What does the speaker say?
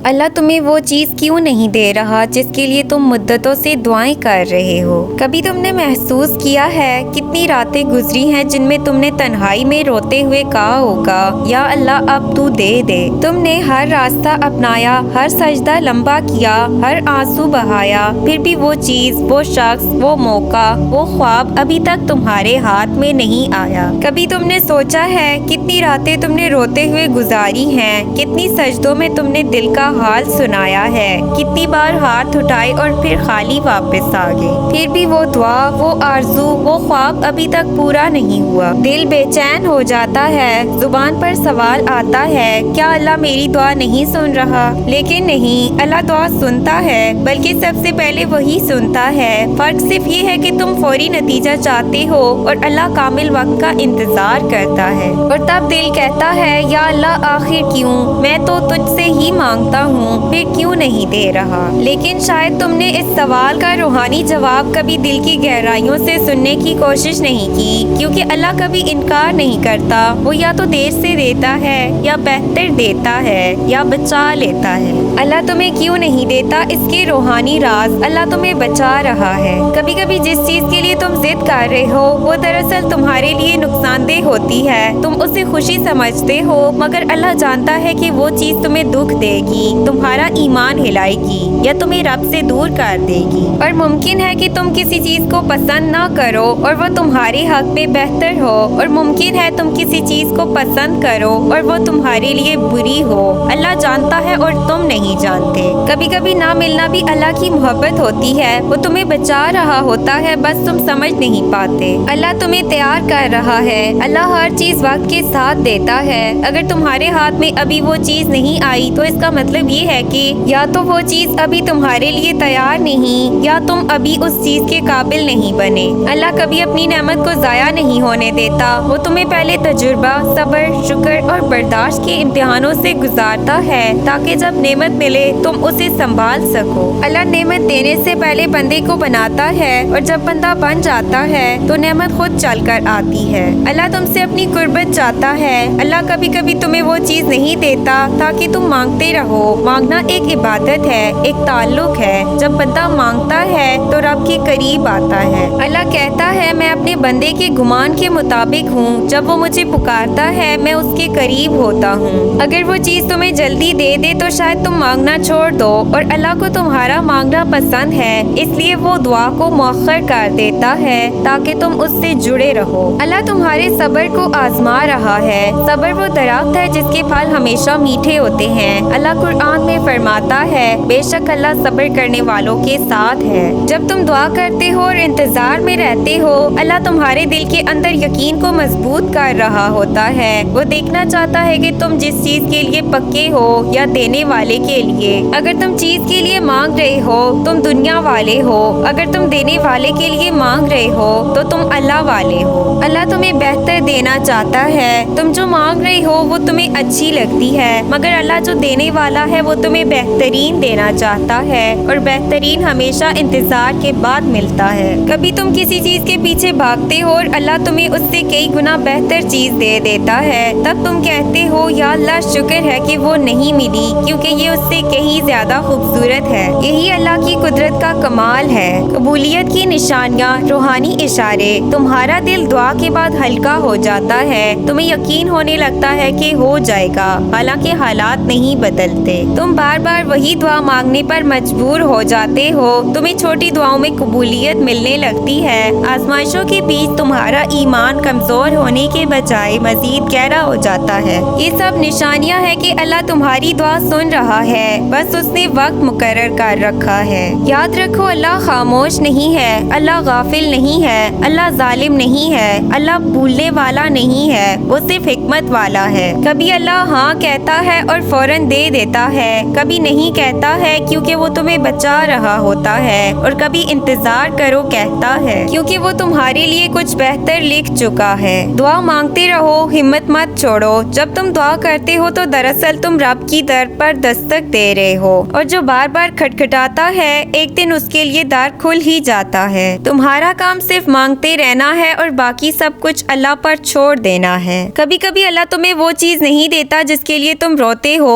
اللہ تمہیں وہ چیز کیوں نہیں دے رہا جس کے لیے تم مدتوں سے دعائیں کر رہے ہو؟ کبھی تم نے محسوس کیا ہے کتنی راتیں گزری ہیں جن میں تم نے تنہائی میں روتے ہوئے کہا ہوگا یا اللہ اب تو دے دے۔ تم نے ہر راستہ اپنایا، ہر سجدہ لمبا کیا، ہر آنسو بہایا، پھر بھی وہ چیز، وہ شخص، وہ موقع، وہ خواب ابھی تک تمہارے ہاتھ میں نہیں آیا۔ کبھی تم نے سوچا ہے کتنی راتیں تم نے روتے ہوئے گزاری ہیں، کتنی سجدوں میں تم نے دل کا حال سنایا ہے، کتنی بار ہاتھ اٹھائے اور پھر خالی واپس آ گئے، پھر بھی وہ دعا، وہ آرزو، وہ خواب ابھی تک پورا نہیں ہوا۔ دل بے چین ہو جاتا ہے، زبان پر سوال آتا ہے کیا اللہ میری دعا نہیں سن رہا؟ لیکن نہیں، اللہ دعا سنتا ہے، بلکہ سب سے پہلے وہی سنتا ہے۔ فرق صرف یہ ہے کہ تم فوری نتیجہ چاہتے ہو اور اللہ کامل وقت کا انتظار کرتا ہے۔ اور تب دل کہتا ہے یا اللہ آخر کیوں؟ میں تو تجھ سے ہی مانگتا ہوں، پھر کیوں نہیں دے رہا؟ لیکن شاید تم نے اس سوال کا روحانی جواب کبھی دل کی گہرائیوں سے سننے کی کوشش نہیں کی، کیونکہ اللہ کبھی انکار نہیں کرتا، وہ یا تو دیر سے دیتا ہے یا بہتر دیتا ہے یا بچا لیتا ہے۔ اللہ تمہیں کیوں نہیں دیتا، اس کے روحانی راز اللہ تمہیں بچا رہا ہے۔ کبھی کبھی جس چیز کے لیے تم ضد کر رہے ہو وہ دراصل تمہارے لیے نقصان دہ ہوتی ہے، تم اسے خوشی سمجھتے ہو، مگر اللہ جانتا ہے کہ وہ چیز تمہیں دکھ دے گی، تمہارا ایمان ہلائے گی یا تمہیں رب سے دور کر دے گی۔ اور ممکن ہے کہ تم کسی چیز کو پسند نہ کرو اور وہ تمہارے حق میں بہتر ہو، اور ممکن ہے تم کسی چیز کو پسند کرو اور وہ تمہارے لیے بری ہو۔ اللہ جانتا ہے اور تم نہیں جانتے۔ کبھی کبھی نہ ملنا بھی اللہ کی محبت ہوتی ہے، وہ تمہیں بچا رہا ہوتا ہے، بس تم سمجھ نہیں پاتے۔ اللہ تمہیں تیار کر رہا ہے، اللہ ہر چیز وقت کے ساتھ دیتا ہے۔ اگر تمہارے ہاتھ میں ابھی وہ چیز نہیں آئی تو اس کا مطلب یہ ہے کہ یا تو وہ چیز ابھی تمہارے لیے تیار نہیں یا تم ابھی اس چیز کے قابل نہیں بنے۔ اللہ کبھی اپنی نعمت کو ضائع نہیں ہونے دیتا، وہ تمہیں پہلے تجربہ، صبر، شکر اور برداشت کے امتحانوں سے گزارتا ہے تاکہ جب نعمت ملے تم اسے سنبھال سکو۔ اللہ نعمت دینے سے پہلے بندے کو بناتا ہے اور جب بندہ بن جاتا ہے تو نعمت خود چل کر آتی ہے۔ اللہ تم سے اپنی قربت چاہتا ہے، اللہ کبھی کبھی تمہیں وہ چیز نہیں دیتا تاکہ تم مانگتے رہو۔ مانگنا ایک عبادت ہے، ایک تعلق ہے۔ جب بندہ مانگتا ہے تو رب کے قریب آتا ہے۔ اللہ کہتا ہے میں اپنے بندے کے گمان کے مطابق ہوں، جب وہ مجھے پکارتا ہے میں اس کے قریب ہوتا ہوں۔ اگر وہ چیز تمہیں جلدی دے دے تو شاید تم مانگنا چھوڑ دو، اور اللہ کو تمہارا مانگنا پسند ہے، اس لیے وہ دعا کو مؤخر کر دیتا ہے تاکہ تم اس سے جڑے رہو۔ اللہ تمہارے صبر کو آزما رہا ہے۔ صبر وہ درخت ہے جس کے پھل ہمیشہ میٹھے ہوتے ہیں۔ اللہ قرآن میں فرماتا ہے بے شک اللہ صبر کرنے والوں کے ساتھ ہے۔ جب تم دعا کرتے ہو اور انتظار میں رہتے ہو، اللہ تمہارے دل کے اندر یقین کو مضبوط کر رہا ہوتا ہے۔ وہ دیکھنا چاہتا ہے کہ تم جس چیز کے لیے پکے ہو یا دینے والے کے لیے۔ اگر تم چیز کے لیے مانگ رہے ہو تم دنیا والے ہو، اگر تم دینے والے کے لیے مانگ رہے ہو تو تم اللہ والے ہو۔ اللہ تمہیں بہتر دینا چاہتا ہے، تم جو مانگ رہے ہو وہ تمہیں اچھی لگتی ہے، مگر اللہ جو دینے والا ہے وہ تمہیں بہترین دینا چاہتا ہے، اور بہترین ہمیشہ انتظار کے بعد ملتا ہے۔ کبھی تم کسی چیز کے پیچھے بھاگتے ہو اور اللہ تمہیں اس سے کئی گنا بہتر چیز دے دیتا ہے، تب تم کہتے ہو یا اللہ شکر ہے کہ وہ نہیں ملی کیونکہ یہ اس سے کہیں زیادہ خوبصورت ہے۔ یہی اللہ کی قدرت کا کمال ہے۔ قبولیت کی نشانیاں، روحانی اشارے۔ تمہارا دل دعا کے بعد ہلکا ہو جاتا ہے، تمہیں یقین ہونے لگتا ہے کہ ہو جائے گا، حالانکہ حالات نہیں بدلتے۔ تم بار بار وہی دعا مانگنے پر مجبور ہو جاتے ہو، تمہیں چھوٹی دعاؤں میں قبولیت ملنے لگتی ہے۔ آزمائشوں کے بیچ تمہارا ایمان کمزور ہونے کے بجائے مزید گہرا ہو جاتا ہے۔ یہ سب نشانیاں ہیں کہ اللہ تمہاری دعا سن رہا ہے، بس اس نے وقت مقرر کر رکھا ہے۔ یاد رکھو اللہ خاموش نہیں ہے، اللہ غافل نہیں ہے، اللہ ظالم نہیں ہے، اللہ بھولنے والا نہیں ہے، وہ صرف حکمت والا ہے۔ کبھی اللہ ہاں کہتا ہے اور فوراً دے دیتا ہے، کبھی نہیں کہتا ہے کیونکہ وہ تمہیں بچا رہا ہوتا ہے، اور کبھی انتظار کرو کہتا ہے کیونکہ وہ تمہارے لیے کچھ بہتر لکھ چکا ہے۔ دعا مانگتے رہو، ہمت مت چھوڑو۔ جب تم دعا کرتے ہو تو دراصل تم رب کی در پر دستک دے رہے ہو، اور جو بار بار کھٹکھٹاتا ہے ایک دن اس کے لیے در کھل ہی جاتا ہے۔ تمہارا کام صرف مانگتے رہنا ہے اور باقی سب کچھ اللہ پر چھوڑ دینا ہے۔ کبھی کبھی اللہ تمہیں وہ چیز نہیں دیتا جس کے لیے تم روتے ہو